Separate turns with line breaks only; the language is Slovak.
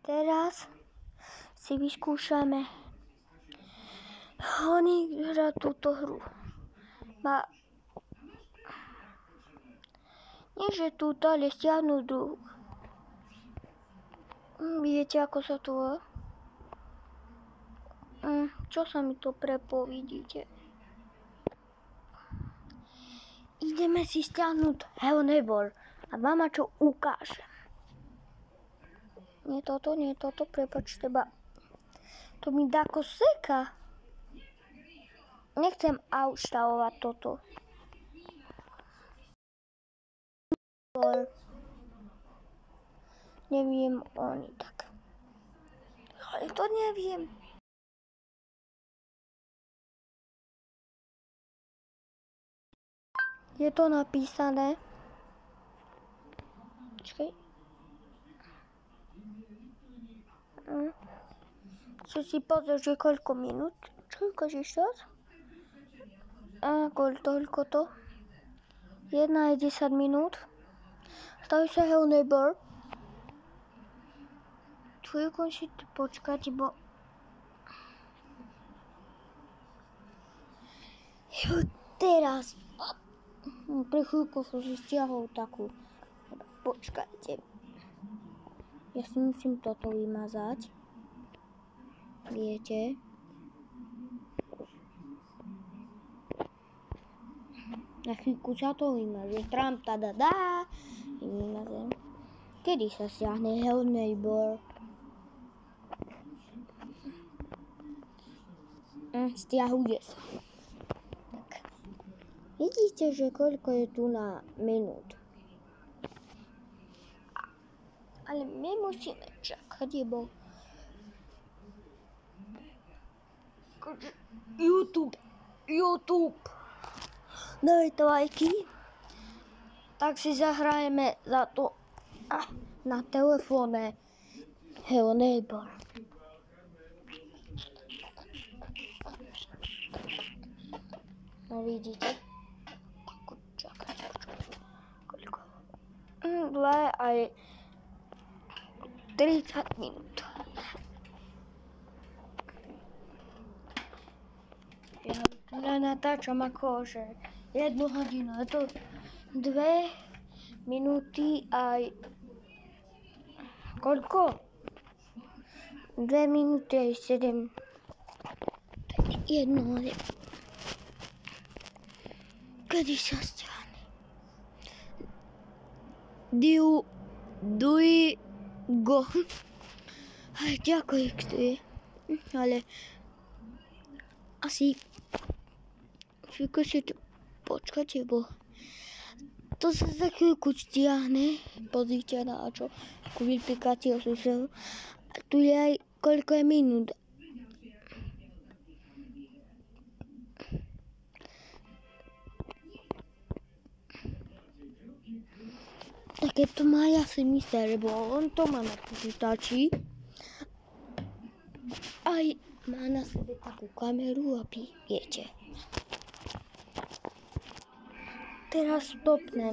Teraz si vyskúšame hrať túto hru. Nie že túto, ale stiahnuť druhu. Viete, ako sa to volá? Čo sa mi to preplo, vidíte? Ideme si stiahnuť Hello Neighbor a vám čo ukážem. Nie toto, prepáčte, to mi dáko seka. Nechcem auštalovať toto. Neviem oni tak. Ale to neviem. Je to napísané. Počkej. Chcem si pozrieť, že koľko minút. Koľko ešte raz? Toľko to. 1 je 10 minút. Staví sa Hello Neighbor. Chvíľku si počkať, bo... Teraz. Pre chvíľku som si stiahol takú. Počkajte. Ja si musím toto vymazať. Viete? Na chvíľku sa to vymaže. Tram, tadadá. Vymazem. Kedy sa stiahne Hello Neighbor? Stiahuje sa. Tak. Vidíte, že koľko je tu na minút. Ale my musíme čakať, bo YouTube. Daj to lajky. Tak si zahrajeme za to na telefóne Hello Neighbor. No vidíte? Čakajte. Koľko? 2 aj 30 minút. Ja tu natáčam akože 1 hodinu. Je to 2 minúty aj... Koľko? 2 minúty aj 7. Tak jedno, ale... Kedy sa stiahne? Go. Ale ďakujem, kto je. Ale... Asi... Chvíľku si tu počkajte, bo... To sa za chvíľku stiahne. Pozrite na čo. Ako vyplikácie susel. A tu je aj koľko je minút. A keď to má, ja si myslím, lebo on to má na počítači. Aj má na sebe takú kameru, aby viete. Teraz stopnem.